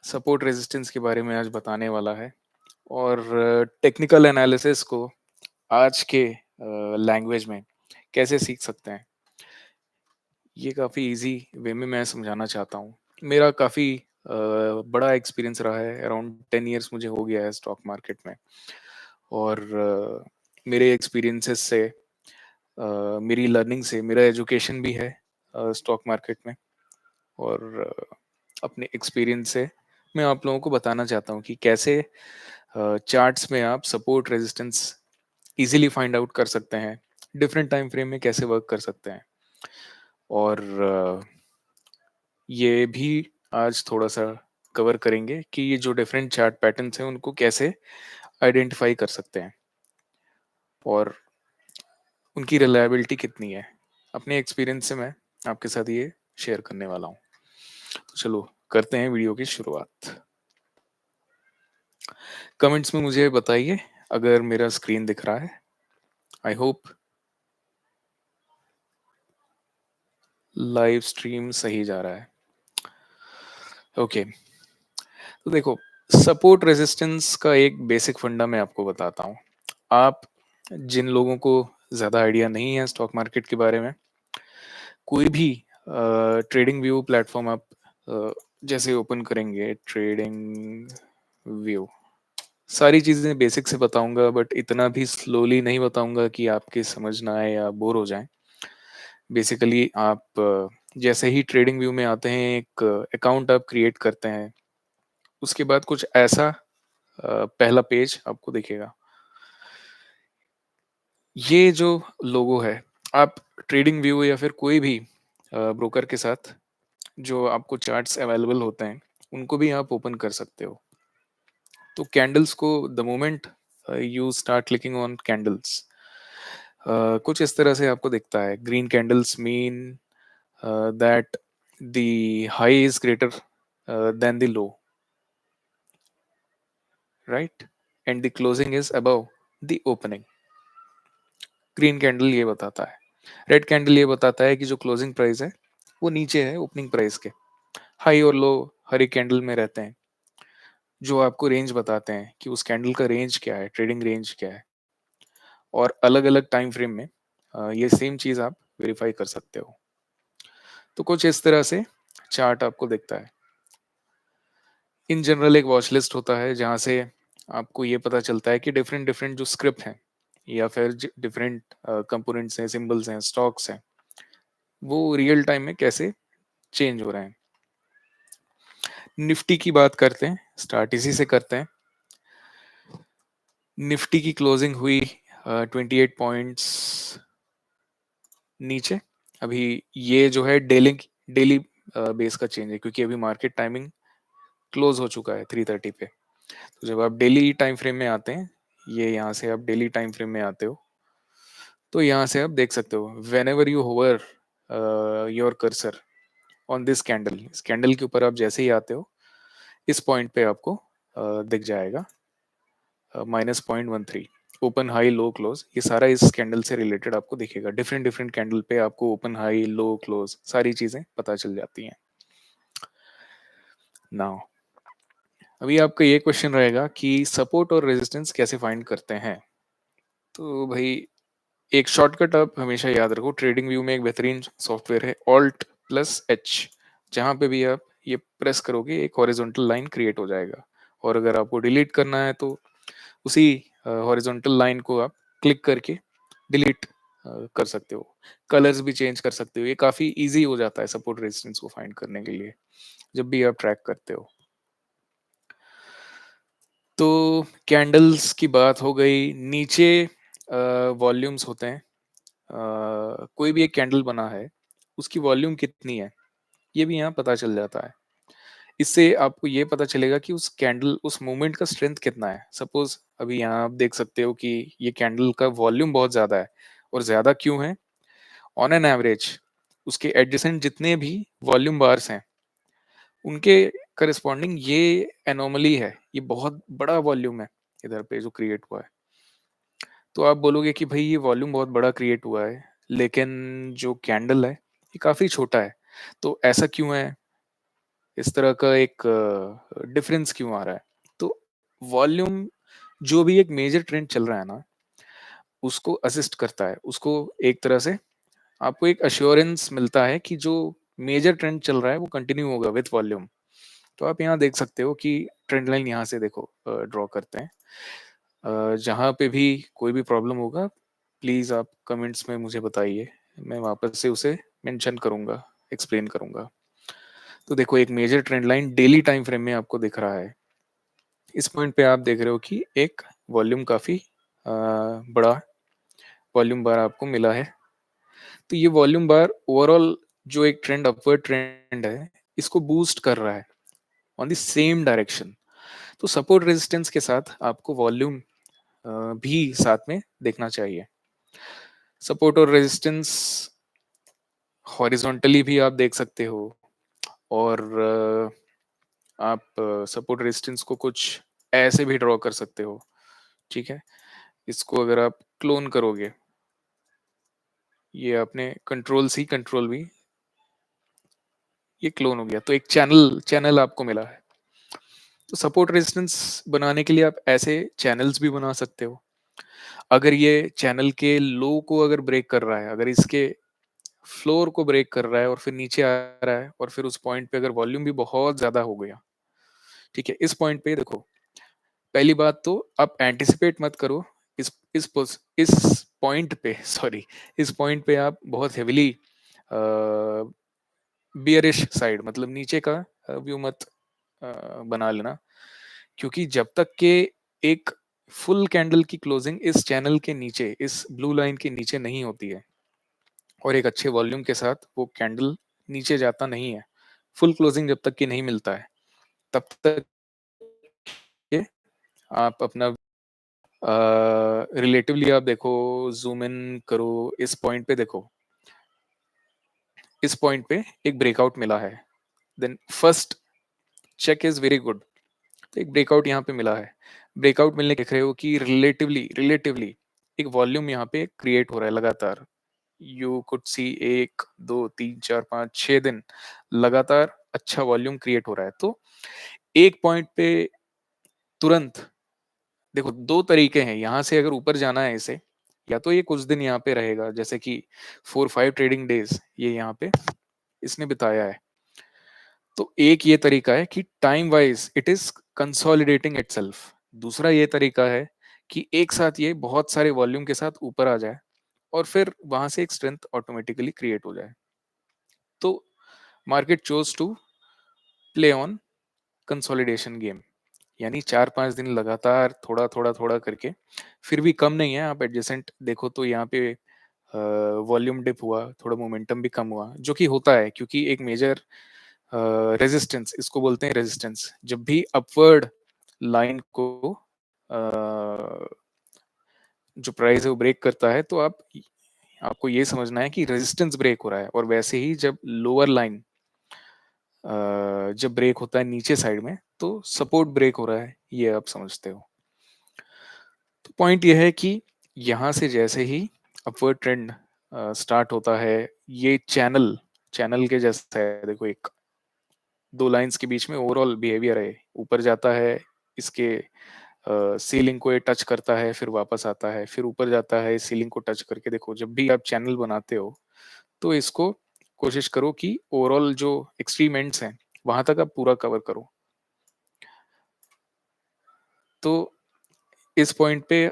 Support resistance के बारे में आज बताने वाला है और टेक्निकल एनालिसिस को आज के लैंग्वेज में कैसे सीख सकते हैं, ये काफ़ी इजी वे में मैं समझाना चाहता हूँ। मेरा काफ़ी बड़ा एक्सपीरियंस रहा है, अराउंड 10 इयर्स मुझे हो गया है स्टॉक मार्केट में। और मेरे एक्सपीरियंसेस से, मेरी लर्निंग से, मेरा एजुकेशन भी है स्टॉक मार्केट में। और अपने एक्सपीरियंस से मैं आप लोगों को बताना चाहता हूँ कि कैसे चार्ट्स में आप support resistance easily find out कर सकते हैं, डिफरेंट टाइम फ्रेम में कैसे वर्क कर सकते हैं। और ये भी आज थोड़ा सा कवर करेंगे कि ये जो डिफरेंट चार्ट पैटर्न्स हैं उनको कैसे आइडेंटिफाई कर सकते हैं और उनकी रिलायबिलिटी कितनी है। अपने एक्सपीरियंस से मैं आपके साथ ये शेयर करने वाला हूँ। तो चलो करते हैं वीडियो की शुरुआत। कमेंट्स में मुझे बताइए अगर मेरा स्क्रीन दिख रहा है। आई होप लाइव स्ट्रीम सही जा रहा है। ओके, तो देखो, सपोर्ट रेजिस्टेंस का एक बेसिक फंडा मैं आपको बताता हूँ। आप जिन लोगों को ज़्यादा आइडिया नहीं है स्टॉक मार्केट के बारे में, कोई भी ट्रेडिंग व्यू प्लेटफॉर्म आप अ, जैसे ओपन करेंगे, ट्रेडिंग व्यू, सारी चीज़ें बेसिक से बताऊंगा बट इतना भी स्लोली नहीं बताऊंगा कि आपके समझ ना आए या बोर हो जाएं। बेसिकली आप जैसे ही ट्रेडिंग व्यू में आते हैं, एक अकाउंट आप क्रिएट करते हैं, उसके बाद कुछ ऐसा पहला पेज आपको दिखेगा। ये जो लोगो है, आप ट्रेडिंग व्यू या फिर कोई भी ब्रोकर के साथ जो आपको चार्ट्स अवेलेबल होते हैं उनको भी आप ओपन कर सकते हो। तो कैंडल्स को, the moment you start clicking on candles, कुछ इस तरह से आपको दिखता है। Green candles mean that the high is greater than the low, right, and the closing is above the opening. Green candle ये बताता है। रेड कैंडल ये बताता है कि जो क्लोजिंग प्राइस है वो नीचे है ओपनिंग प्राइस के। हाई और लो हर एक कैंडल में रहते हैं, जो आपको रेंज बताते हैं कि उस कैंडल का रेंज क्या है, ट्रेडिंग रेंज क्या है। और अलग अलग टाइम फ्रेम में ये सेम चीज आप वेरीफाई कर सकते हो। तो कुछ इस तरह से चार्ट आपको दिखता है। इन जनरल एक वॉच लिस्ट होता है जहाँ से आपको ये पता चलता है कि डिफरेंट डिफरेंट जो स्क्रिप्ट हैं या फिर डिफरेंट कंपोनेंट्स हैं, सिंबल्स हैं, स्टॉक्स हैं, वो रियल टाइम में कैसे चेंज हो रहे हैं। निफ्टी की बात करते हैं, स्टार्ट इसी से करते हैं। निफ्टी की क्लोजिंग हुई 28 पॉइंट्स नीचे। अभी ये जो है डेली डेली बेस का चेंज है, क्योंकि अभी मार्केट टाइमिंग क्लोज हो चुका है 3:30 पे। तो जब आप डेली टाइम फ्रेम में आते हैं, ये यहाँ से आप डेली टाइम फ्रेम में आते हो, तो यहाँ से आप देख सकते हो whenever you hover your cursor on this candle, इस कैंडल के ऊपर आप जैसे ही आते हो, इस पॉइंट पे आपको दिख जाएगा -0.13। ओपन हाई लो क्लोज, ये सारा इस कैंडल से रिलेटेड आपको दिखेगा। डिफरेंट डिफरेंट कैंडल पे आपको ओपन हाई लो क्लोज सारी चीजें पता चल जाती हैं। नाउ अभी आपका ये क्वेश्चन रहेगा कि सपोर्ट और रेजिस्टेंस कैसे फाइंड करते हैं। तो भाई, एक शॉर्टकट आप हमेशा याद रखो। ट्रेडिंग व्यू में एक बेहतरीन सॉफ्टवेयर है Alt+H, जहाँ पे भी आप ये प्रेस करोगे एक हॉरिजॉन्टल लाइन क्रिएट हो जाएगा। और अगर आपको डिलीट करना है तो उसी हॉरिजॉन्टल लाइन को आप क्लिक करके डिलीट कर सकते हो। कलर्स भी चेंज कर सकते हो। ये काफ़ी इजी हो जाता है सपोर्ट रेजिस्टेंस को फाइंड करने के लिए जब भी आप ट्रैक करते हो। तो कैंडल्स की बात हो गई। नीचे वॉल्यूम्स होते हैं। कोई भी एक कैंडल बना है, उसकी वॉल्यूम कितनी है ये भी यहाँ पता चल जाता है। इससे आपको ये पता चलेगा कि उस कैंडल, उस मूवमेंट का स्ट्रेंथ कितना है। सपोज अभी यहाँ आप देख सकते हो कि ये कैंडल का वॉल्यूम बहुत ज्यादा है। और ज्यादा क्यों है? ऑन एन एवरेज उसके एडजेसेंट जितने भी वॉल्यूम बार्स हैं, उनके करस्पॉन्डिंग ये एनोमली है। ये बहुत बड़ा वॉल्यूम है इधर पे जो क्रिएट हुआ है। तो आप बोलोगे कि भाई ये वॉल्यूम बहुत बड़ा क्रिएट हुआ है, लेकिन जो कैंडल है ये काफी छोटा है। तो ऐसा क्यों है? इस तरह का एक डिफरेंस क्यों आ रहा है? तो वॉल्यूम जो भी एक मेजर ट्रेंड चल रहा है ना, उसको असिस्ट करता है। उसको एक तरह से आपको एक एश्योरेंस मिलता है कि जो मेजर ट्रेंड चल रहा है वो कंटिन्यू होगा विथ वॉल्यूम। तो आप यहाँ देख सकते हो कि ट्रेंड लाइन यहाँ से देखो ड्रॉ करते हैं। जहाँ पे भी कोई भी प्रॉब्लम होगा प्लीज़ आप कमेंट्स में मुझे बताइए, मैं वापस से उसे मेंशन करूँगा, एक्सप्लेन करूँगा। तो देखो एक major trend line daily time frame में आपको दिख रहा है। इस पॉइंट पे आप देख रहे हो कि एक वॉल्यूम काफ़ी बड़ा वॉल्यूम बार आपको मिला है। तो ये वॉल्यूम बार ओवरऑल जो एक ट्रेंड अपवर्ड ट्रेंड है, इसको बूस्ट कर रहा है ऑन द सेम डायरेक्शन। तो सपोर्ट रेजिस्टेंस के साथ आपको वॉल्यूम भी साथ में देखना चाहिए। सपोर्ट और रेजिस्टेंस हॉरिजॉन्टली भी आप देख सकते हो, और आप सपोर्ट रेजिस्टेंस को कुछ ऐसे भी ड्रॉ कर सकते हो। ठीक है, इसको अगर आप क्लोन करोगे, ये आपने कंट्रोल सी कंट्रोल वी, ये क्लोन हो गया, तो एक चैनल चैनल आपको मिला है। तो सपोर्ट रेजिस्टेंस बनाने के लिए आप ऐसे चैनल्स भी बना सकते हो। अगर ये चैनल के लो को अगर ब्रेक कर रहा है, अगर इसके फ्लोर को ब्रेक कर रहा है और फिर नीचे आ रहा है, और फिर उस पॉइंट पे अगर वॉल्यूम भी बहुत ज्यादा हो गया, ठीक है, इस पॉइंट पे देखो, पहली बात तो आप एंटिसिपेट मत करो इस पॉइंट पे सॉरी, इस पॉइंट पे आप बहुत हेविली बियरिश साइड, मतलब नीचे का व्यू मत बना लेना, क्योंकि जब तक के एक फुल कैंडल की क्लोजिंग इस चैनल के नीचे, इस ब्लू लाइन के नीचे नहीं होती है, और एक अच्छे वॉल्यूम के साथ वो कैंडल नीचे जाता नहीं है, फुल क्लोजिंग जब तक कि नहीं मिलता है, तब तक ये आप अपना रिलेटिवली आप देखो, जूम इन करो, इस पॉइंट पे देखो, इस पॉइंट पे एक ब्रेकआउट मिला है, then first check is very good. तो एक ब्रेकआउट यहाँ पे मिला है, ब्रेकआउट मिलने के देख रहे हो कि रिलेटिवली रिलेटिवली एक वॉल्यूम यहाँ पे क्रिएट हो रहा है लगातार। यू कुड सी 1 2 3 4 5 6 दिन लगातार अच्छा वॉल्यूम क्रिएट हो रहा है। तो एक पॉइंट पे तुरंत देखो, दो तरीके हैं यहाँ से अगर ऊपर जाना है इसे, या तो ये कुछ दिन यहाँ पे रहेगा, जैसे कि 4 5 ट्रेडिंग डेज ये यहाँ पे इसने बिताया है। तो एक ये तरीका है कि time wise it is consolidating itself. दूसरा ये तरीका है कि एक साथ ये बहुत सारे वॉल्यूम के साथ ऊपर आ जाए और फिर वहां से एक स्ट्रेंथ ऑटोमेटिकली क्रिएट हो जाए। तो market chose to play on consolidation game, यानी 4 5 दिन लगातार थोड़ा थोड़ा थोड़ा करके, फिर भी कम नहीं है। आप एडजेसेंट देखो तो यहाँ पे वॉल्यूम डिप हुआ, थोड़ा मोमेंटम भी कम हुआ, जो कि होता है क्योंकि एक मेजर रेजिस्टेंस, इसको बोलते हैं रेजिस्टेंस, जब भी अपवर्ड लाइन को जो प्राइस है वो ब्रेक करता है, तो आपको ये समझना है कि रेजिस्टेंस ब्रेक हो रहा है। और वैसे ही जब लोअर लाइन जब ब्रेक होता है नीचे साइड में, तो सपोर्ट ब्रेक हो रहा है, ये आप समझते हो। तो पॉइंट ये है कि यहाँ से जैसे ही अपवर्ड ट्रेंड स्टार्ट होता है, ये चैनल चैनल के जैसा है, देखो एक दो लाइंस के बीच में ओवरऑल बिहेवियर है, ऊपर जाता है, इसके सीलिंग को ये टच करता है, फिर वापस आता है, फिर ऊपर जाता है, सीलिंग को टच करके। देखो जब भी आप चैनल बनाते हो तो इसको कोशिश करो कि ओवरऑल जो एक्सट्रीम एंड्स हैं वहां तक आप पूरा कवर करो। तो इस पॉइंट पे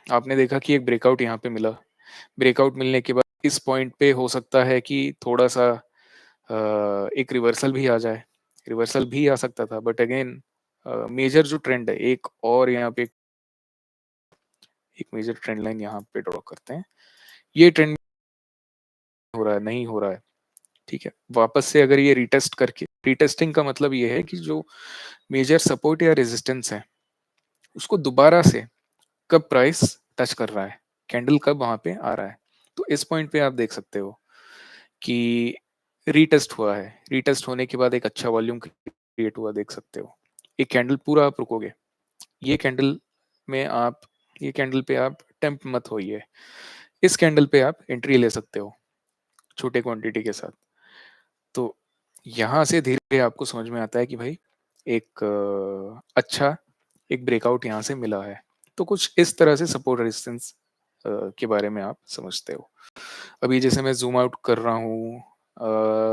आपने देखा कि एक ब्रेकआउट यहाँ पे मिला, ब्रेकआउट मिलने के बाद इस पॉइंट पे हो सकता है कि थोड़ा सा एक रिवर्सल भी आ जाए, रिवर्सल भी आ सकता था, बट अगेन मेजर जो ट्रेंड है, एक और यहाँ पे एक मेजर ट्रेंड लाइन यहाँ पे ड्रॉ करते हैं, ये ट्रेंड हो रहा है, नहीं हो रहा है, ठीक है। वापस से अगर ये रिटेस्ट करके, रिटेस्टिंग का मतलब ये है कि जो मेजर सपोर्ट या रेजिस्टेंस है उसको दोबारा से कब प्राइस टच कर रहा है, कैंडल कब वहां पे आ रहा है। तो इस पॉइंट पे आप देख सकते हो कि रीटेस्ट हुआ है, रीटेस्ट होने के बाद एक अच्छा वॉल्यूम क्रिएट हुआ, देख सकते हो। एक कैंडल पूरा आप रुकोगे, ये कैंडल में आप, ये कैंडल पे आप टेम्प मत होइए, इस कैंडल पे आप एंट्री ले सकते हो छोटे क्वांटिटी के साथ। तो यहाँ से धीरे आपको समझ में आता है कि भाई एक अच्छा एक ब्रेकआउट यहाँ से मिला है। तो कुछ इस तरह से सपोर्ट रेजिस्टेंस के बारे में आप समझते हो। अभी जैसे मैं ज़ूम आउट कर रहा हूँ,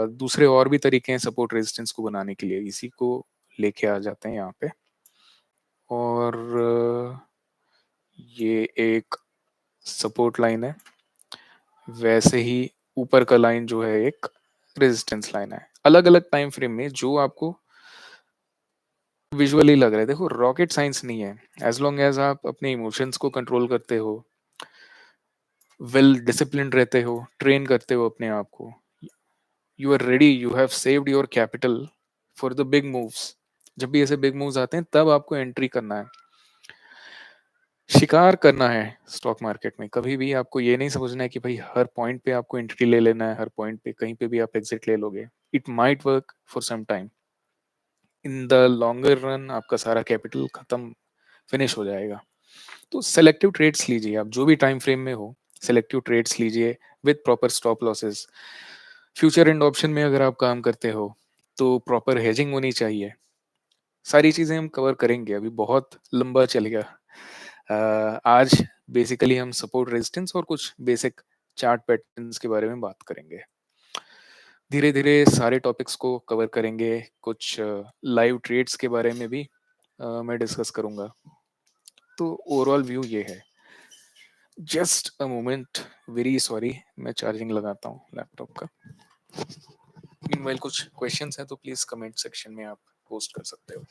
दूसरे और भी तरीके हैं सपोर्ट रेजिस्टेंस को बनाने के लिए, इसी को लेके आ जाते हैं यहाँ पे। और ये एक सपोर्ट लाइन है, वैसे ही ऊपर का लाइन जो है एक रेजिस्टेंस लाइन है। अलग अलग टाइम फ्रेम में जो आपको विजुअली लग रहा है, देखो रॉकेट साइंस नहीं है। एज लॉन्ग एज आप अपने इमोशंस को कंट्रोल करते हो, वेल डिसिप्लिन रहते हो, ट्रेन करते हो अपने आप को, you are ready, you have saved your capital for the big moves. जब भी ऐसे बिग मूव्स आते हैं तब आपको एंट्री करना है, शिकार करना है स्टॉक मार्केट में। कभी भी आपको ये नहीं समझना है कि भाई हर पॉइंट पे आपको एंट्री ले लेना है, हर पॉइंट पे कहीं पे भी आप एग्जिट ले लोगे। It might work for some time, in the longer run आपका सारा कैपिटल खत्म, फिनिश हो जाएगा। तो सेलेक्टिव ट्रेड्स लीजिए, आप जो भी टाइम फ्रेम में हो सेलेक्टिव ट्रेड्स लीजिए with proper stop losses. Future and option में अगर आप काम करते हो तो प्रॉपर हेजिंग होनी चाहिए। सारी चीजें हम कवर करेंगे, अभी बहुत लंबा चलेगा। आज बेसिकली हम सपोर्ट रेजिस्टेंस और कुछ बेसिक चार्ट पैटर्न्स के बारे में बात करेंगे। धीरे धीरे सारे टॉपिक्स को कवर करेंगे, कुछ लाइव ट्रेड्स के बारे में भी मैं डिस्कस करूंगा। तो ओवरऑल व्यू ये है। Just a moment, very sorry, मैं चार्जिंग लगाता हूँ लैपटॉप का। मीनवाइल कुछ क्वेश्चंस हैं तो प्लीज कमेंट सेक्शन में आप पोस्ट कर सकते हो।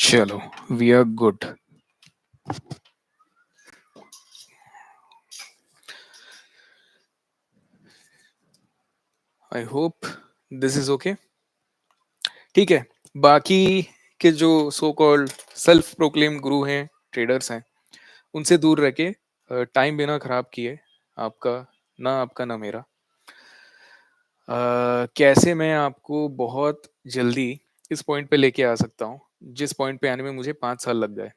चलो, we are good. I hope this is okay. ठीक है, बाकी के जो सो कॉल्ड सेल्फ प्रोक्लेम गुरु हैं, ट्रेडर्स हैं, उनसे दूर रह के टाइम बिना खराब किए, आपका ना आपका ना मेरा, कैसे मैं आपको बहुत जल्दी इस पॉइंट पे लेके आ सकता हूँ जिस पॉइंट पे आने में मुझे 5 साल लग गए।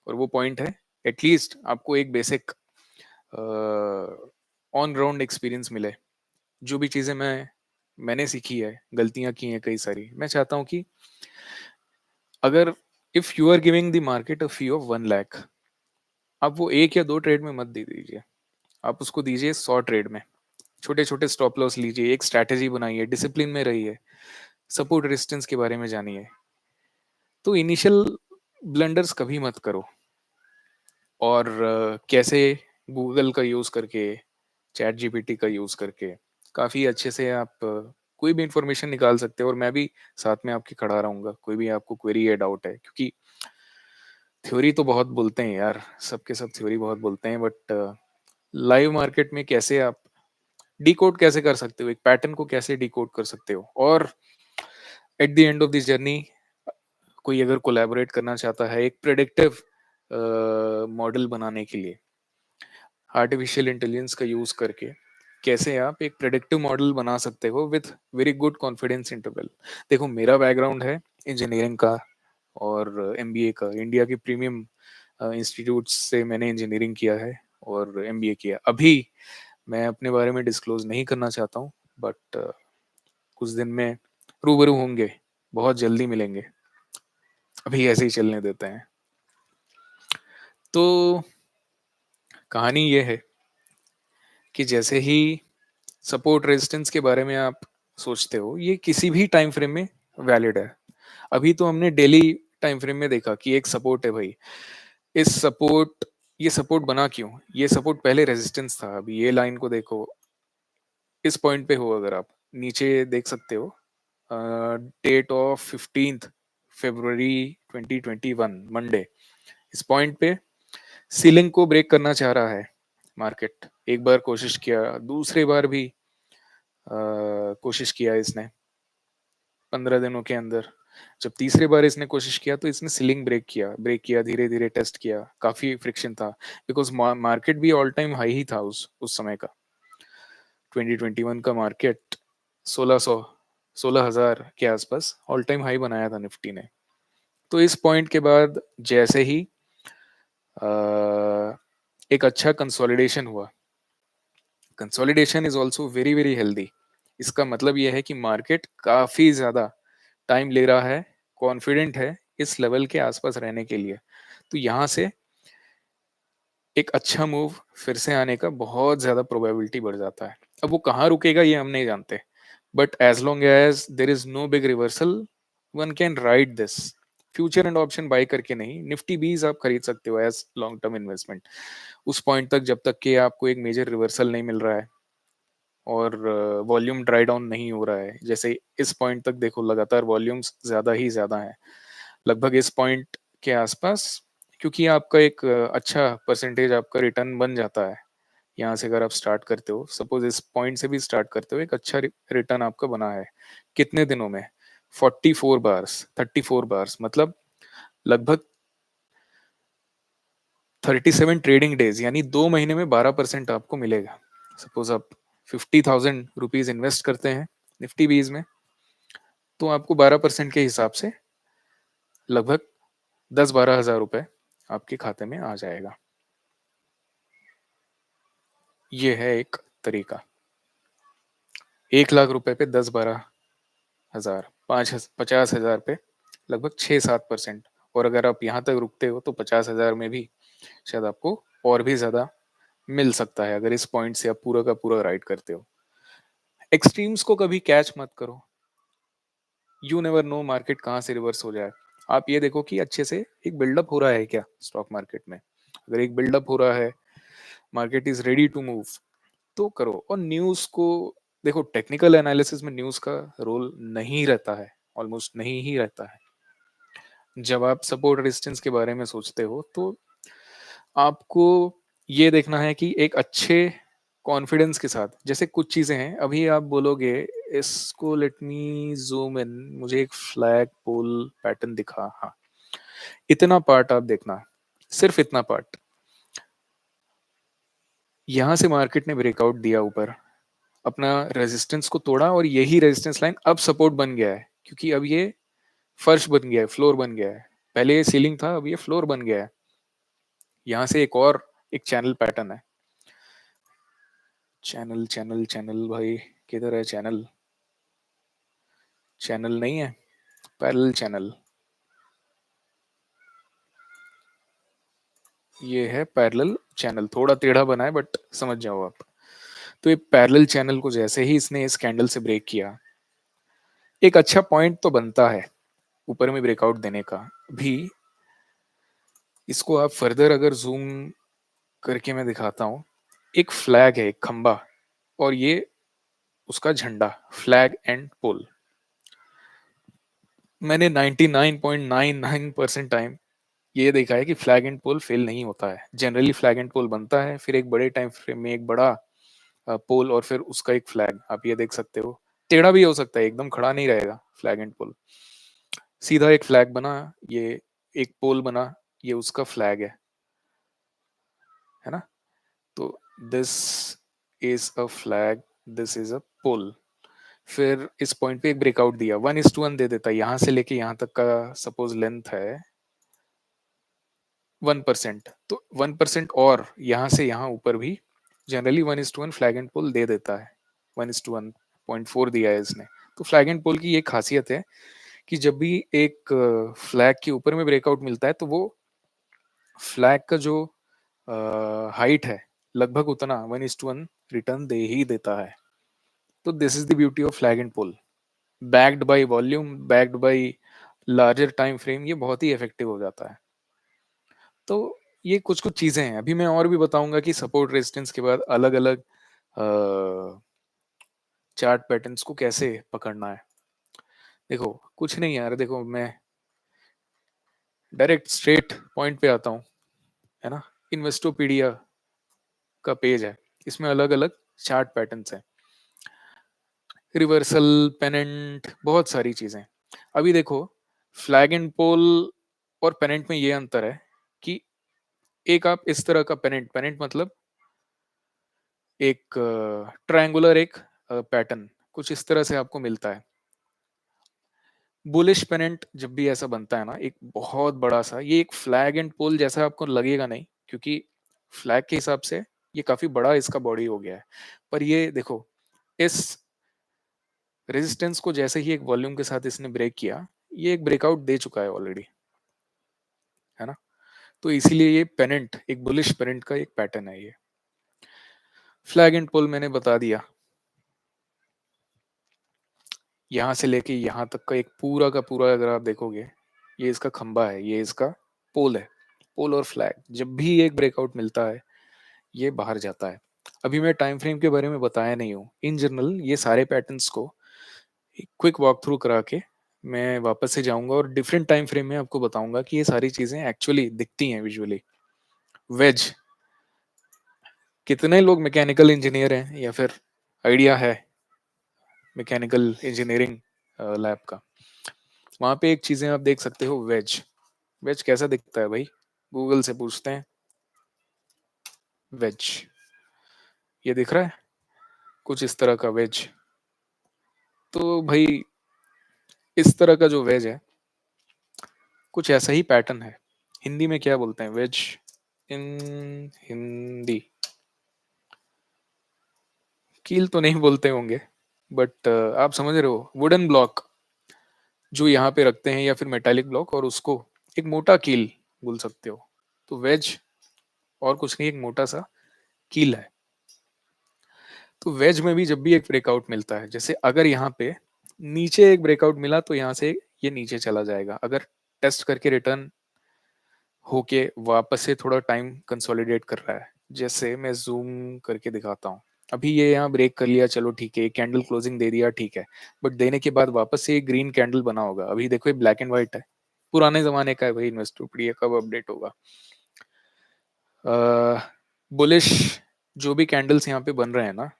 और वो पॉइंट है एटलीस्ट आपको एक बेसिक ऑन ग्राउंड एक्सपीरियंस मिले। जो भी चीज़ें मैंने सीखी है, गलतियां की हैं कई सारी, मैं चाहता हूँ कि अगर if you are giving the market a fee of 1 lakh, आप वो एक या दो ट्रेड में मत दे दीजिए, आप उसको दीजिए 100 ट्रेड में। छोटे छोटे स्टॉप लॉस लीजिए, एक स्ट्रैटेजी बनाइए, डिसिप्लिन में रहिए, सपोर्ट रेजिस्टेंस के बारे में जानिए। तो इनिशियल ब्लंडर्स कभी मत करो। और कैसे गूगल का यूज़ करके, चैट जीपीटी का यूज़ करके काफ़ी अच्छे से आप कोई भी इंफॉर्मेशन निकाल सकते हो। और मैं भी साथ में आपके खड़ा रहूँगा, कोई भी आपको क्वेरी या डाउट है, क्योंकि थ्योरी तो बहुत बोलते हैं यार, सबके सब थ्योरी बहुत बोलते हैं, बट लाइव मार्केट में कैसे आप डिकोड कैसे कर सकते हो, एक पैटर्न को कैसे डिकोड कर सकते हो। और at the end of this journey कोई अगर कोलैबोरेट करना चाहता है एक प्रेडिक्टिव मॉडल बनाने के लिए, आर्टिफिशियल इंटेलिजेंस का यूज करके कैसे आप एक प्रेडिक्टिव मॉडल बना सकते हो with very good confidence interval. देखो मेरा बैकग्राउंड है इंजीनियरिंग का और एमबीए का, इंडिया के प्रीमियम इंस्टीट्यूट से मैंने इंजीनियरिंग किया है और एमबीए किया। अभी मैं अपने बारे में डिस्क्लोज नहीं करना चाहता हूँ, बट कुछ दिन में रूबरू होंगे, बहुत जल्दी मिलेंगे। अभी ऐसे ही चलने देते हैं। तो कहानी ये है कि जैसे ही सपोर्ट रेजिस्टेंस के बारे में आप सोचते हो, ये किसी भी टाइम फ्रेम में वैलिड है। अभी तो हमने डेली टाइम फ्रेम में देखा कि एक सपोर्ट है भाई, इस सपोर्ट ये सपोर्ट बना क्यों, ये सपोर्ट पहले रेजिस्टेंस था। अभी ये लाइन को देखो, इस पॉइंट पे हो अगर आप नीचे देख सकते हो, डेट ऑफ 15 फरवरी 2021 मंडे, इस पॉइंट पे सीलिंग को ब्रेक करना चाह रहा है। मार्केट। एक बार कोशिश किया, दूसरी बार भी कोशिश किया इसने 15 दिनों के अंदर। जब तीसरी बार इसने कोशिश किया तो इसने सीलिंग ब्रेक किया, धीरे धीरे टेस्ट किया, काफी फ्रिक्शन था, बिकॉज मार्केट भी ऑल टाइम हाई ही था उस समय का। 2021 का मार्केट 1600 16,000 के आसपास ऑल टाइम हाई बनाया था निफ्टी ने। तो इस पॉइंट के बाद जैसे ही अ, एक अच्छा कंसोलिडेशन हुआ, consolidation is also very very healthy. इसका मतलब यह है कि मार्केट काफी ज्यादा टाइम ले रहा है, कॉन्फिडेंट है इस लेवल के आसपास रहने के लिए। तो यहाँ से एक अच्छा मूव फिर से आने का बहुत ज्यादा प्रोबेबिलिटी बढ़ जाता है। अब वो कहाँ रुकेगा ये हम नहीं जानते, but as long as there is no big reversal, one can ride this. Future and option buy करके नहीं, निफ्टी बीज आप खरीद सकते हो एज लॉन्ग टर्म इन्वेस्टमेंट उस पॉइंट तक, जब तक कि आपको एक मेजर रिवर्सल नहीं मिल रहा है और वॉल्यूम ड्राई डाउन नहीं हो रहा है। जैसे इस पॉइंट तक देखो, लगातार वॉल्यूम्स ज्यादा ही ज्यादा है, लगभग इस पॉइंट के आसपास। क्योंकि आपका एक अच्छा परसेंटेज आपका रिटर्न बन जाता है यहाँ से। अगर आप स्टार्ट करते हो, सपोज इस पॉइंट से भी स्टार्ट करते हो, एक अच्छा रिटर्न आपका बना है कितने दिनों में? 44 बार्स, 34 बार्स, मतलब लगभग 37 ट्रेडिंग डेज, यानी 2 महीने में 12% आपको मिलेगा। सपोज आप 50,000 रुपीज इन्वेस्ट करते हैं निफ्टी बीज में, तो आपको 12% के हिसाब से लगभग 10-12 हज़ार रुपए आपके खाते में आ जाएगा। ये है एक तरीका। 1 लाख रुपए पे 10-12 हज़ार, 50,000 पे लगभग 6-7%। और अगर आप यहाँ तक रुकते हो तो 50,000 में भी शायद आपको और भी ज्यादा मिल सकता है, अगर इस पॉइंट से आप पूरा का पूरा राइड करते हो। एक्सट्रीम्स को कभी कैच मत करो, यू नेवर नो मार्केट कहाँ से रिवर्स हो जाए। आप ये देखो कि अच्छे से एक बिल्डअप हो रहा है क्या स्टॉक मार्केट में। अगर एक बिल्डअप हो रहा है, market is ready to move, तो करो। और न्यूज को देखो, टेक्निकल एनालिसिस में न्यूज का रोल नहीं रहता है, ऑलमोस्ट नहीं ही रहता है। जब आप सपोर्ट रेजिस्टेंस के बारे में सोचते हो तो आपको ये देखना है कि एक अच्छे कॉन्फिडेंस के साथ, जैसे कुछ चीजें हैं अभी आप बोलोगे इसको, लेट मी जूम इन, मुझे एक फ्लैग पोल पैटर्न दिखा, हाँ, इतना पार्ट आप देखना, सिर्फ इतना पार्ट। यहां से मार्केट ने ब्रेकआउट दिया ऊपर, अपना रेजिस्टेंस को तोड़ा, और यही रेजिस्टेंस लाइन अब सपोर्ट बन गया है, क्योंकि अब ये फर्श बन गया है, फ्लोर बन गया है। पहले ये सीलिंग था, अब ये फ्लोर बन गया है। यहाँ से एक और एक चैनल पैटर्न है। चैनल चैनल चैनल भाई, किधर है चैनल? चैनल नहीं है, पैरेलल चैनल। ये है पैरेलल चैनल, थोड़ा टेढ़ा बना है बट समझ जाओ आप। तो ये पैरेलल चैनल को जैसे ही इसने इस कैंडल से ब्रेक किया, एक अच्छा पॉइंट तो बनता है ऊपर में ब्रेकआउट देने का भी। इसको आप फर्दर अगर जूम करके मैं दिखाता हूँ, एक फ्लैग है, एक खंबा, और ये उसका झंडा, फ्लैग एंड पोल। मैंने 99.99% टाइम ये देखा है कि फ्लैग एंड पोल फेल नहीं होता है। जनरली फ्लैग एंड पोल बनता है, फिर एक बड़े टाइम फ्रेम में एक बड़ा पोल, और फिर उसका एक फ्लैग। आप ये देख सकते हो, टेढ़ा भी हो सकता है, एकदम खड़ा नहीं रहेगा फ्लैग एंड पोल। सीधा एक फ्लैग बना, ये एक पोल बना, ये उसका फ्लैग है ना। तो this is a flag, this is a pole. फिर इस पॉइंट पे एक ब्रेकआउट दिया, 1:1 दे देता है, यहाँ से लेके यहाँ तक का सपोज लेंथ है 1%, तो 1% और यहाँ से यहाँ ऊपर भी जनरली 1:1 फ्लैग एंड पोल दे देता है। 1:1.4 दिया है इसने। तो फ्लैग एंड पोल की ये खासियत है कि जब भी एक फ्लैग के ऊपर में ब्रेकआउट मिलता है, तो वो फ्लैग का जो हाइट है लगभग उतना 1:1 रिटर्न दे ही देता है। तो this is the beauty of flag and pole, backed by volume, backed by larger time frame, ये बहुत ही इफेक्टिव हो जाता है। तो ये कुछ कुछ चीजें हैं, अभी मैं और भी बताऊंगा कि सपोर्ट रेजिस्टेंस के बाद अलग अलग चार्ट पैटर्न्स को कैसे पकड़ना है। देखो कुछ नहीं यार, देखो मैं डायरेक्ट स्ट्रेट पॉइंट पे आता हूँ, है ना। इन्वेस्टोपीडिया का पेज है, इसमें अलग अलग चार्ट पैटर्न्स हैं, रिवर्सल, पेनेंट, बहुत सारी चीजें। अभी देखो, फ्लैग एंड पोल और पेनेंट में ये अंतर है कि एक आप इस तरह का पेनेंट, पेनेंट मतलब एक ट्रायंगुलर एक पैटर्न कुछ इस तरह से आपको मिलता है। बुलिश पेनेंट जब भी ऐसा बनता है ना, एक बहुत बड़ा सा, ये एक फ्लैग एंड पोल जैसा आपको लगेगा नहीं, क्योंकि फ्लैग के हिसाब से ये काफी बड़ा इसका बॉडी हो गया है। पर ये देखो, इस रेजिस्टेंस को जैसे ही एक वॉल्यूम के साथ इसने ब्रेक किया, ये एक ब्रेकआउट दे चुका है ऑलरेडी, है ना। तो इसीलिए ये पेनेंट एक बुलिश पेनेंट का एक पैटर्न है। ये फ्लैग एंड पोल मैंने बता दिया। यहाँ से लेके यहाँ तक का एक पूरा का पूरा अगर आप देखोगे, ये इसका खंबा है, ये इसका पोल है। पोल और फ्लैग जब भी एक ब्रेकआउट मिलता है, ये बाहर जाता है। अभी मैं टाइम फ्रेम के बारे में बताया नहीं हूँ। इन जनरल ये सारे पैटर्न्स को एक क्विक वॉक थ्रू करा के मैं वापस से जाऊंगा और डिफरेंट टाइम फ्रेम में आपको बताऊंगा कि ये सारी चीजें एक्चुअली दिखती हैं विजुअली। वेज, कितने लोग मैकेनिकल इंजीनियर हैं या फिर आइडिया है मैकेनिकल इंजीनियरिंग लैब का? वहां पे एक चीजें आप देख सकते हो, वेज। वेज कैसा दिखता है भाई? गूगल से पूछते हैं, वेज ये दिख रहा है कुछ इस तरह का वेज। तो भाई इस तरह का जो वेज है, कुछ ऐसा ही पैटर्न है। हिंदी में क्या बोलते हैं वेज इन हिंदी? कील तो नहीं बोलते होंगे, बट आप समझ रहे हो, वुडन ब्लॉक जो यहाँ पे रखते हैं या फिर मेटालिक ब्लॉक, और उसको एक मोटा कील बोल सकते हो। तो वेज और कुछ नहीं, एक मोटा सा कील है। तो वेज में भी जब भी एक ब्रेकआउट मिलता है, जैसे अगर यहाँ पे नीचे एक ब्रेकआउट मिला तो यहाँ से ये नीचे चला जाएगा। अगर टेस्ट करके रिटर्न होके वापस से थोड़ा टाइम कंसोलिडेट कर रहा है, जैसे मैं जूम करके दिखाता हूँ। अभी ये यहाँ ब्रेक कर लिया, चलो ठीक है, कैंडल क्लोजिंग दे दिया, ठीक है। बट देने के बाद वापस से एक ग्रीन कैंडल बना होगा। अभी देखो ये ब्लैक एंड व्हाइट है, पुराने जमाने का है भाई, इन्वेस्टोपीडिया कब अपडेट होगा। बुलिश जो भी कैंडल्स यहाँ पे बन रहे हैं ना,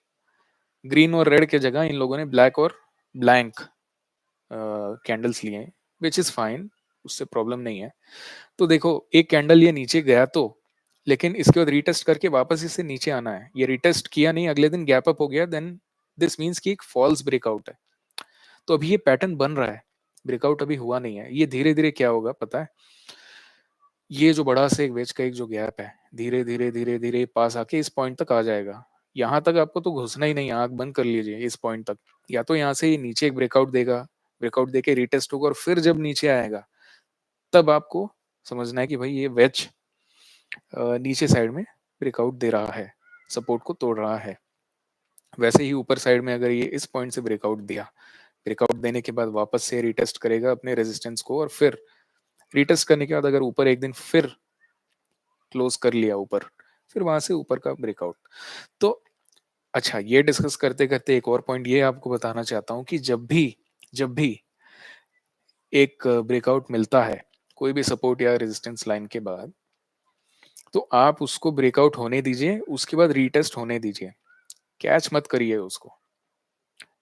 ग्रीन और रेड के जगह इन लोगों ने ब्लैक और ब्लैंक कैंडल्स लिए हैं, विच इज फाइन, उससे प्रॉब्लम नहीं है। तो देखो एक कैंडल ये नीचे गया तो, लेकिन इसके बाद रीटेस्ट करके वापस इसे नीचे आना है। ये रीटेस्ट किया नहीं, अगले दिन गैप अप हो गया, देन दिस मीन्स कि एक फॉल्स ब्रेकआउट है। तो अभी ये पैटर्न बन रहा है, ब्रेकआउट अभी हुआ नहीं है। ये धीरे धीरे क्या होगा पता है, ये जो बड़ा से एक वेज का एक जो गैप है, धीरे धीरे धीरे धीरे पास आके इस पॉइंट तक आ जाएगा। यहाँ तक आपको तो घुसना ही नहीं, आंख बंद कर लीजिए इस पॉइंट तक। या तो यहाँ से ये नीचे एक ब्रेकआउट देगा, ब्रेकआउट देके रीटेस्ट होगा, और फिर जब नीचे आएगा तब आपको समझना है कि भाई ये वेज नीचे साइड में ब्रेकआउट दे रहा है, सपोर्ट को तोड़ रहा है। वैसे ही ऊपर साइड में अगर ये इस पॉइंट से ब्रेकआउट दिया, ब्रेकआउट देने के बाद वापस से रिटेस्ट करेगा अपने रेजिस्टेंस को, और फिर रिटेस्ट करने के बाद अगर ऊपर एक दिन फिर क्लोज कर लिया ऊपर, फिर वहां से ऊपर का ब्रेकआउट। तो अच्छा, ये डिस्कस करते करते एक और पॉइंट ये आपको बताना चाहता हूँ कि जब भी एक ब्रेकआउट मिलता है कोई भी सपोर्ट या रेजिस्टेंस लाइन के बाद, तो आप उसको ब्रेकआउट होने दीजिए, उसके बाद रीटेस्ट होने दीजिए, कैच मत करिए उसको।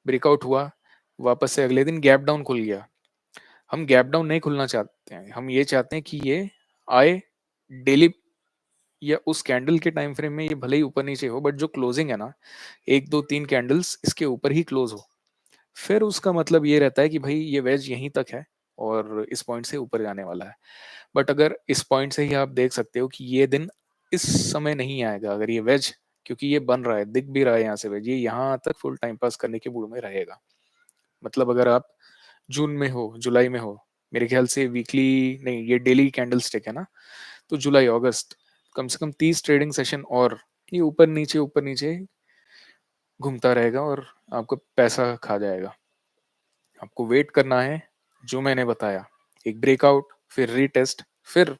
ब्रेकआउट हुआ, वापस से अगले दिन गैप डाउन खुल गया, हम गैप डाउन नहीं खुलना चाहते हैं, हम ये चाहते हैं कि ये आए डेली या उस कैंडल के टाइम फ्रेम में, ये भले ही ऊपर नीचे हो, बट जो क्लोजिंग है ना, एक दो तीन कैंडल्स इसके ऊपर ही क्लोज हो। फिर उसका मतलब ये रहता है कि भाई ये वेज यहीं तक है और इस पॉइंट से ऊपर जाने वाला है। बट अगर इस पॉइंट से ही आप देख सकते हो कि ये दिन इस समय नहीं आएगा, अगर ये वेज, क्योंकि ये बन रहा है, दिख भी रहा है यहाँ से वेज, ये यहाँ तक फुल टाइम पास करने के मूड में रहेगा। मतलब अगर आप जून में हो, जुलाई में हो, मेरे ख्याल से वीकली नहीं, ये डेली कैंडल स्टिक है ना, तो जुलाई अगस्त कम से कम 30 ट्रेडिंग सेशन, और ये ऊपर नीचे घूमता रहेगा और आपको पैसा खा जाएगा। आपको वेट करना है, जो मैंने बताया, एक ब्रेकआउट, फिर रीटेस्ट, फिर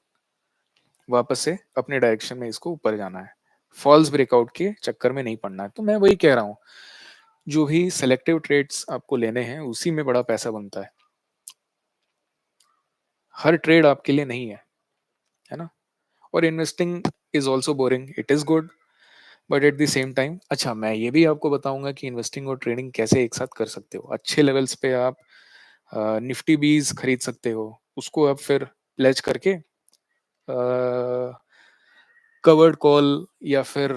वापस से अपने डायरेक्शन में इसको ऊपर जाना है। फॉल्स ब्रेकआउट के चक्कर में नहीं पड़ना है। तो मैं वही कह रहा हूँ, जो भी सेलेक्टिव ट्रेड्स आपको लेने हैं उसी में बड़ा पैसा बनता है। हर ट्रेड आपके लिए नहीं है ना। और investing is also boring, it is good, but at the same time अच्छा मैं ये भी आपको बताऊंगा कि इन्वेस्टिंग और ट्रेडिंग कैसे एक साथ कर सकते हो। अच्छे लेवल्स पे आप निफ्टी बीज खरीद सकते हो, उसको आप फिर प्लेज करके कवर्ड कॉल या फिर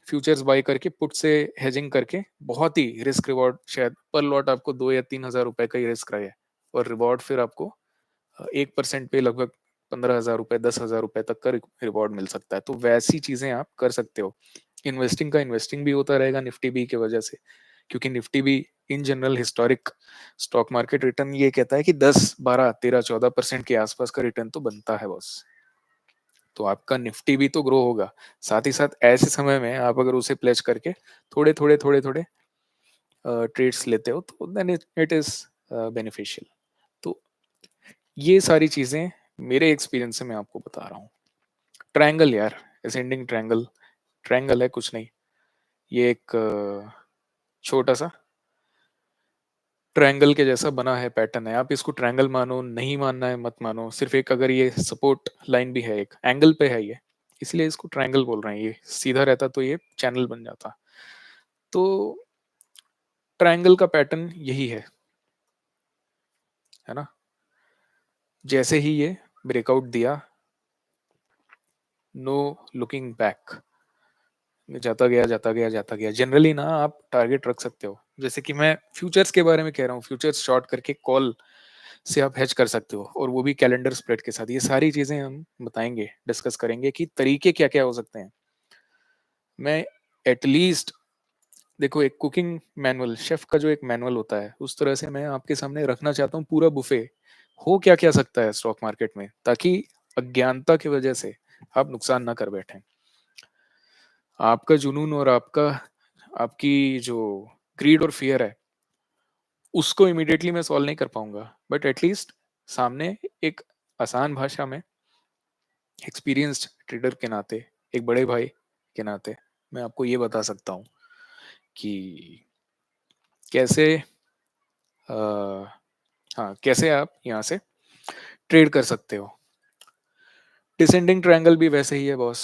फ्यूचर्स बाय करके पुट से हेजिंग करके बहुत ही रिस्क रिवॉर्ड, शायद पर लॉट आपको 2 या 3 हज़ार रुपए का ही रिस्क रहे और रिवॉर्ड फिर आपको 1% पे लगभग 15 हज़ार रुपए 10 हज़ार रुपए तक का रिवॉर्ड मिल सकता है। तो वैसी चीजें आप कर सकते हो। इन्वेस्टिंग का इन्वेस्टिंग भी होता रहेगा निफ्टी बी की वजह से, क्योंकि Nifty be in general historic stock market return ये कहता है कि 10 12 13 14% के आसपास का रिटर्न तो बनता है बस। तो आपका निफ्टी भी तो ग्रो होगा, साथ ही साथ ऐसे समय में आप अगर उसे प्लेज करके थोड़े थोड़े ट्रेड्स लेते हो तो देन इट इज बेनिफिशियल। तो ये सारी चीजें मेरे एक्सपीरियंस से मैं आपको बता रहा हूँ। ट्रायंगल यार, असेंडिंग ट्रायंगल, ट्रायंगल है कुछ नहीं, ये एक छोटा सा ट्रायंगल के जैसा बना है पैटर्न है। आप इसको ट्रायंगल मानो, नहीं मानना है मत मानो, सिर्फ एक अगर ये सपोर्ट लाइन भी है, एक एंगल पे है ये, इसलिए इसको ट्रायंगल बोल रहे हैं। ये सीधा रहता तो ये चैनल बन जाता। तो ट्रायंगल का पैटर्न यही है ना। जैसे ही ये ब्रेकआउट दिया, नो लुकिंग बैक, जाता गया जाता गया जाता गया। जनरली ना आप टारगेट रख सकते हो, जैसे कि मैं फ्यूचर्स के बारे में कह रहा हूँ, फ्यूचर्स शॉर्ट करके कॉल से आप हेज कर सकते हो, और वो भी कैलेंडर स्प्रेड के साथ। ये सारी चीजें हम बताएंगे, डिस्कस करेंगे कि तरीके क्या क्या हो सकते हैं। मैं एटलीस्ट देखो, एक कुकिंग मैनुअल, शेफ का जो एक मैनुअल होता है, उस तरह से मैं आपके सामने रखना चाहता हूँ पूरा बुफे, हो क्या क्या सकता है स्टॉक मार्केट में, ताकि अज्ञानता की वजह से आप नुकसान ना कर बैठे। आपका जुनून और आपकी जो ग्रीड और फियर है, उसको इमिडिएटली मैं सॉल्व नहीं कर पाऊंगा, बट एटलीस्ट सामने एक आसान भाषा में एक्सपीरियंस्ड ट्रेडर के नाते, एक बड़े भाई के नाते मैं आपको ये बता सकता हूँ कि कैसे कैसे आप यहाँ से ट्रेड कर सकते हो। डिसेंडिंग ट्रायंगल भी वैसे ही है बॉस,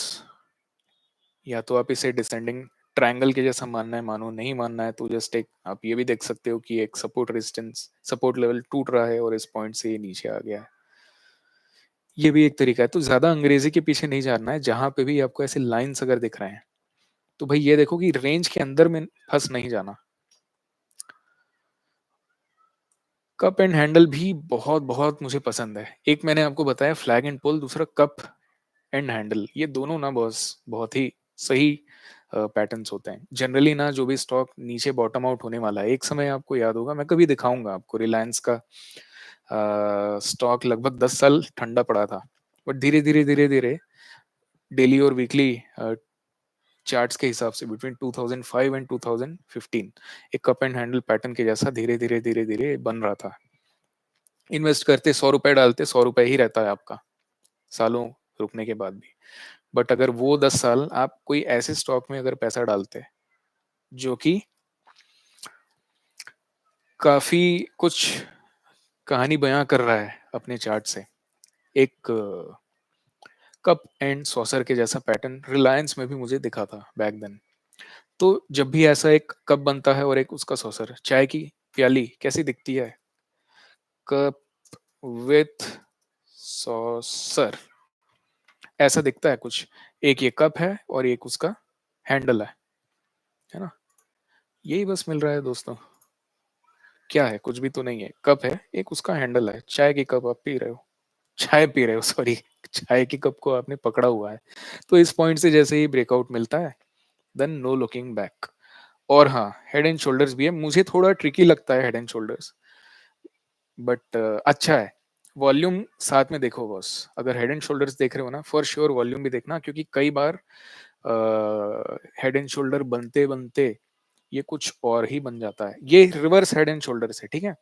या तो आप इसे डिसेंडिंग ट्रायंगल के जैसा मानना है मानो, नहीं मानना है तो जस्ट एक आप ये भी देख सकते हो कि एक सपोर्ट रेजिस्टेंस सपोर्ट लेवल टूट रहा है और इस पॉइंट से ये नीचे आ गया है। ये भी एक तरीका है। तो ज्यादा अंग्रेजी के पीछे नहीं जाना है, जहां पे भी आपको ऐसे लाइंस अगर दिख रहे हैं तो भाई ये देखो कि रेंज के अंदर में फंस नहीं जाना। कप एंड हैंडल भी बहुत बहुत मुझे पसंद है। एक मैंने आपको बताया फ्लैग एंड पोल, दूसरा कप एंड हैंडल, ये दोनों ना बॉस बहुत ही सही पैटर्न्स होते हैं। जनरली ना जो भी स्टॉक नीचे बॉटम आउट होने वाला है, एक समय आपको याद होगा, मैं कभी दिखाऊंगा आपको, रिलायंस का स्टॉक लगभग 10 साल ठंडा पड़ा था, बट धीरे धीरे धीरे धीरे डेली और वीकली चार्ट्स के हिसाब से बिटवीन 2005 एंड 2015 एक कप एंड हैंडल पैटर्न के जैसा धीरे धीरे धीरे धीरे बन रहा था। इन्वेस्ट करते 100 रुपए, डालते 100 रुपए ही रहता है आपका सालों रुकने के बाद भी। बट अगर वो 10 साल आप कोई ऐसे स्टॉक में अगर पैसा डालते जो कि काफी कुछ कहानी बयां कर रहा है अपने चार्ट से, एक कप एंड सॉसर के जैसा पैटर्न रिलायंस में भी मुझे दिखा था बैक देन। तो जब भी ऐसा एक कप बनता है और एक उसका सॉसर, चाय की प्याली कैसी दिखती है, कप विथ सॉसर, ऐसा दिखता है कुछ। एक ये कप है और एक उसका हैंडल है ना। यही बस मिल रहा है दोस्तों। क्या है, कुछ भी तो नहीं है, कप है, एक उसका हैंडल है, चाय की कप आप पी रहे हो, चाय पी रहे हो सॉरी, चाय की कप को आपने पकड़ा हुआ है। तो इस पॉइंट से जैसे ही ब्रेकआउट मिलता है, देन नो लुकिंग बैक। और हाँ, हेड एंड शोल्डर्स भी है, मुझे थोड़ा ट्रिकी लगता है हेड एंड शोल्डर्स, बट अच्छा है। वॉल्यूम साथ में देखो बॉस, अगर हेड एंड शोल्डर्स देख रहे हो ना, फॉर श्योर वॉल्यूम भी देखना, क्योंकि कई बार हेड एंड शोल्डर बनते बनते ये कुछ और ही बन जाता है। ये रिवर्स हेड एंड शोल्डर से, ठीक है।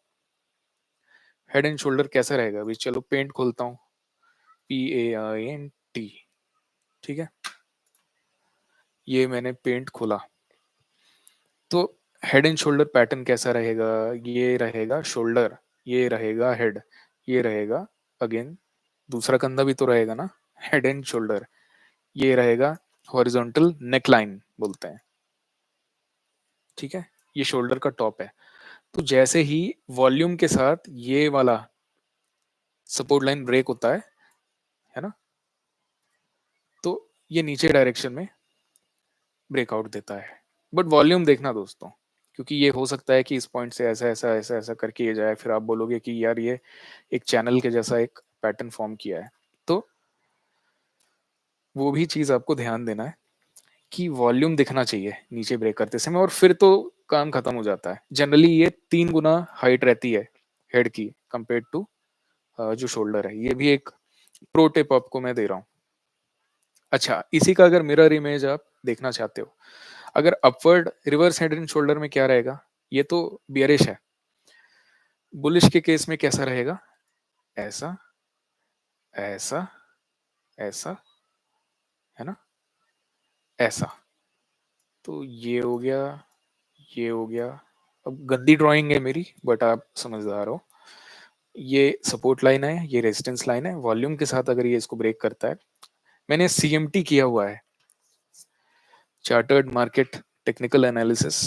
हेड एंड शोल्डर कैसा रहेगा अभी, चलो पेंट खोलता हूँ, PAINT, ठीक है, ये मैंने पेंट खोला। तो हेड एंड शोल्डर पैटर्न कैसा रहेगा, ये रहेगा शोल्डर, ये रहेगा हेड, ये रहेगा अगेन दूसरा कंधा भी तो रहेगा ना, हेड एंड शोल्डर, ये रहेगा हॉरिजॉन्टल नेक लाइन, बोलते हैं, ठीक है। ये शोल्डर का टॉप है। तो जैसे ही वॉल्यूम के साथ ये वाला सपोर्ट लाइन ब्रेक होता है ना, तो ये नीचे डायरेक्शन में ब्रेकआउट देता है। बट वॉल्यूम देखना दोस्तों, क्योंकि ये हो सकता है कि इस पॉइंट से ऐसा ऐसा ऐसा ऐसा करके ये जाए, फिर आप बोलोगे कि यार ये एक चैनल के जैसा एक पैटर्न फॉर्म किया है। तो वो भी चीज आपको ध्यान देना है कि वॉल्यूम दिखना चाहिए नीचे ब्रेक करते समय, और फिर तो काम खत्म हो जाता है। जनरली ये 3 गुना हाइट रहती है हेड की कंपेयर टू जो शोल्डर है। ये भी एक प्रो टिप आपको मैं दे रहा हूँ। अच्छा, इसी का अगर मिरर इमेज आप देखना चाहते हो, अगर upward reverse head and shoulder में क्या रहेगा, ये तो बियरिश है। बुलिश के केस में कैसा रहेगा, ऐसा ऐसा ऐसा, है ना, ऐसा। तो ये हो गया, ये हो गया। अब गंदी ड्राइंग है मेरी, बट आप समझदार हो। ये सपोर्ट लाइन है, ये रेजिस्टेंस लाइन है। वॉल्यूम के साथ अगर ये इसको ब्रेक करता है, मैंने सीएमटी किया हुआ है, chartered market technical analysis,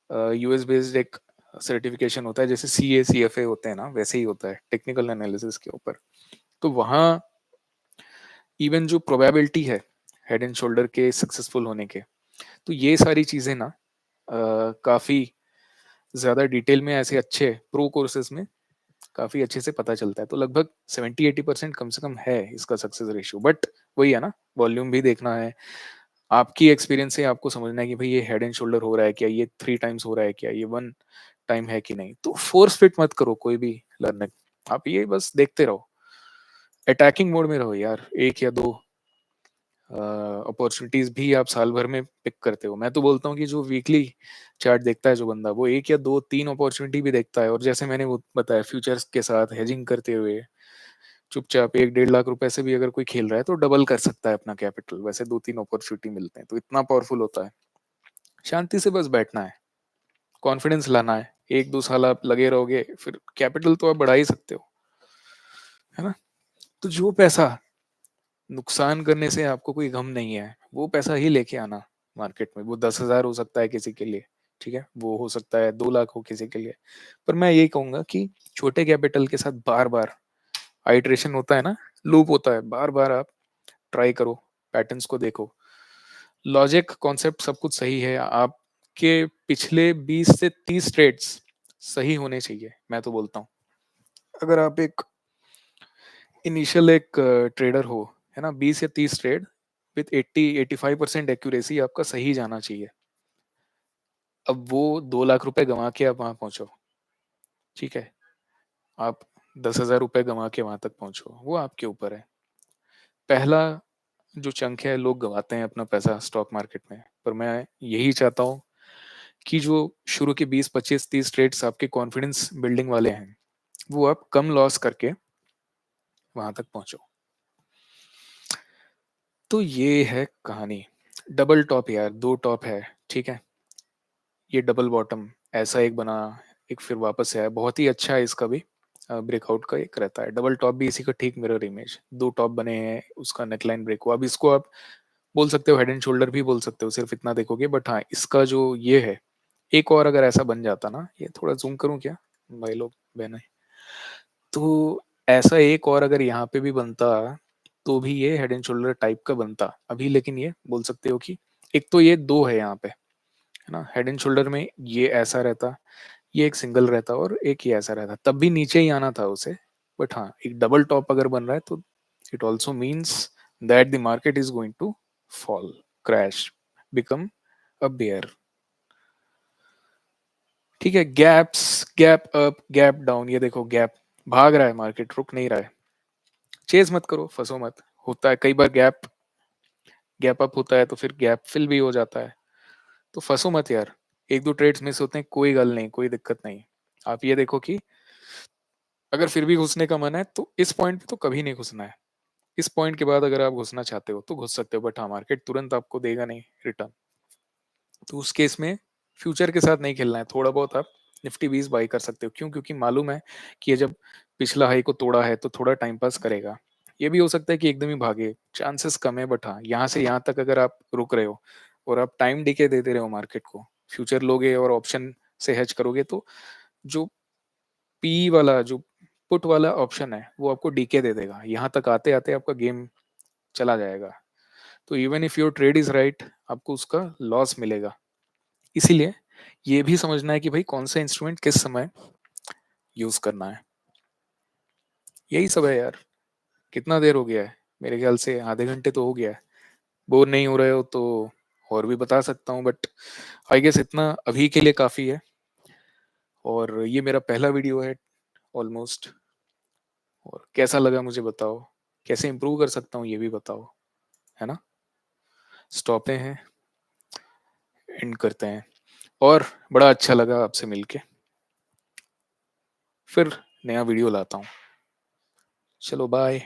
US based एक सर्टिफिकेशन होता है, जैसे सीए सीएफए होते हैं ना, वैसे ही होता है टेक्निकल एनालिसिस के ऊपर। तो वहाँ इवन जो प्रोबेबिलिटी है हेड एंड शोल्डर के सक्सेसफुल होने के, तो ये सारी चीजें ना काफी ज्यादा डिटेल में ऐसे अच्छे प्रो कोर्सेज में काफी अच्छे से पता चलता है। तो लगभग 70-80% कम से कम है इसका सक्सेस रेशियो। बट वही है ना, वॉल्यूम भी देखना है, आपकी एक्सपीरियंस से आपको समझना है कि भाई ये हेड एंड शोल्डर हो रहा है क्या, ये 3 टाइम्स हो रहा है क्या, ये 1 टाइम है कि नहीं। तो फोर्स फिट मत करो कोई भी लर्निंग, आप ये बस देखते रहो, अटैकिंग मोड में रहो यार। 1 या 2 अपॉर्चुनिटीज भी आप साल भर में पिक करते हो। मैं तो बोलता हूँ कि जो वीकली चार्ट देखता है जो बंदा, वो 1 या 2 3 अपॉर्चुनिटी भी देखता है। और जैसे मैंने वो बताया, फ्यूचर्स के साथ हेजिंग करते हुए चुपचाप 1-1.5 लाख रुपए से भी अगर कोई खेल रहा है तो डबल कर सकता है अपना कैपिटल। वैसे 2-3 अपॉर्चुनिटी मिलते हैं तो इतना पावरफुल होता है। शांति से बस बैठना है, कॉन्फिडेंस लाना है। 1-2 साल आप लगे रहोगे, फिर कैपिटल तो आप बढ़ा ही सकते हो, है ना। तो जो पैसा नुकसान करने से आपको कोई गम नहीं है, वो पैसा ही लेके आना मार्केट में। वो 10,000 हो सकता है किसी के लिए, ठीक है, वो हो सकता है 2 लाख हो किसी के लिए। पर मैं यही कहूंगा कि छोटे कैपिटल के साथ बार बार आइट्रेशन होता है ना, लूप होता है, बार बार आप ट्राई करो, पैटर्न्स को देखो। लॉजिक कॉन्सेप्ट सब कुछ सही है, आपके पिछले 20 से 30 ट्रेड्स सही होने चाहिए, मैं तो बोलता हूँ। अगर आप एक इनिशियल एक ट्रेडर हो, है ना, 20 या 30 ट्रेड विथ 80-85% एक्यूरेसी आपका सही जाना चाहिए। अब वो 2 लाख रुपए गंवा के आप वहां पहुंचो, ठीक है, आप 10,000 रुपए गंवा के वहां तक पहुंचो, वो आपके ऊपर है। पहला जो चंक है, लोग गंवाते हैं अपना पैसा स्टॉक मार्केट में। पर मैं यही चाहता हूँ कि जो शुरू के 20-25-30 ट्रेड्स आपके कॉन्फिडेंस बिल्डिंग वाले हैं, वो आप कम लॉस करके वहां तक पहुंचो। तो ये है कहानी। डबल टॉप यार, 2 टॉप है, ठीक है, ये डबल बॉटम ऐसा एक बना, एक फिर वापस से आया, बहुत ही अच्छा है। इसका भी ब्रेकआउट का एक रहता है। डबल टॉप भी इसी का ठीक मिरर इमेज, 2 टॉप बने हैं, उसका नेकलाइन ब्रेक हुआ। अब इसको आप बोल सकते हो हेड एंड शोल्डर भी बोल सकते हो, सिर्फ इतना देखोगे। बट हाँ, इसका जो ये है, एक और अगर ऐसा बन जाता ना, ये थोड़ा जूम करूं क्या भाई लोग बहने, तो ऐसा एक और अगर यहाँ पे भी बनता, तो भी ये हेड एंड शोल्डर टाइप का बनता अभी। लेकिन ये बोल सकते हो कि एक तो ये 2 है यहाँ पे, है ना, हेड एंड शोल्डर में ये ऐसा रहता, ये एक सिंगल रहता, और एक ये ऐसा रहता, तब भी नीचे ही आना था उसे। बट हाँ, एक डबल टॉप अगर बन रहा है तो it also means that the market is going to fall, crash, become a bear, ठीक है। Gaps, gap up, gap down, ये देखो गैप भाग रहा है, मार्केट रुक नहीं रहा है। चेज मत करो, फंसो मत। होता है कई बार गैप, गैप अप होता है तो फिर गैप फिल भी हो जाता है, तो फंसो मत यार। 1-2 ट्रेड्स मिस होते हैं, कोई गल नहीं, कोई दिक्कत नहीं। आप ये देखो कि अगर फिर भी घुसने का मन है तो इस पॉइंट पे तो कभी नहीं घुसना है। इस पॉइंट के बाद अगर आप घुसना चाहते हो तो घुस सकते हो, बट हाँ, मार्केट तुरंत आपको देगा नहीं रिटर्न। तो उस केस में फ्यूचर के साथ नहीं खेलना है। थोड़ा बहुत आप निफ्टी 20 बाई कर सकते हो, क्यों, क्योंकि मालूम है कि ये जब पिछला हाई को तोड़ा है तो थोड़ा टाइम पास करेगा। ये भी हो सकता है कि एकदम ही भागे, चांसेस कम है। बट हाँ, यहाँ से यहाँ तक अगर आप रुक रहे हो, और आप टाइम डीके दे दे रहे हो मार्केट को, फ्यूचर लोगे और ऑप्शन से हेज करोगे, तो जो पी वाला, जो पुट वाला ऑप्शन है, वो आपको डीके दे देगा। यहाँ तक आते आते आपका गेम चला जाएगा। तो even if your trade is right, आपको उसका लॉस मिलेगा। इसीलिए ये भी समझना है कि भाई कौन सा इंस्ट्रूमेंट किस समय यूज करना है। यही सब है यार। कितना देर हो गया है? मेरे ख्याल से आधे घंटे तो हो गया है। बोर नहीं हो रहे हो तो और भी बता सकता हूँ, बट आई गेस इतना अभी के लिए काफी है। और ये मेरा पहला वीडियो है ऑलमोस्ट। और कैसा लगा मुझे बताओ, कैसे इम्प्रूव कर सकता हूँ ये भी बताओ, है ना। स्टॉपे हैं, एंड करते हैं। और बड़ा अच्छा लगा आपसे मिलके। फिर नया वीडियो लाता हूँ। चलो बाय।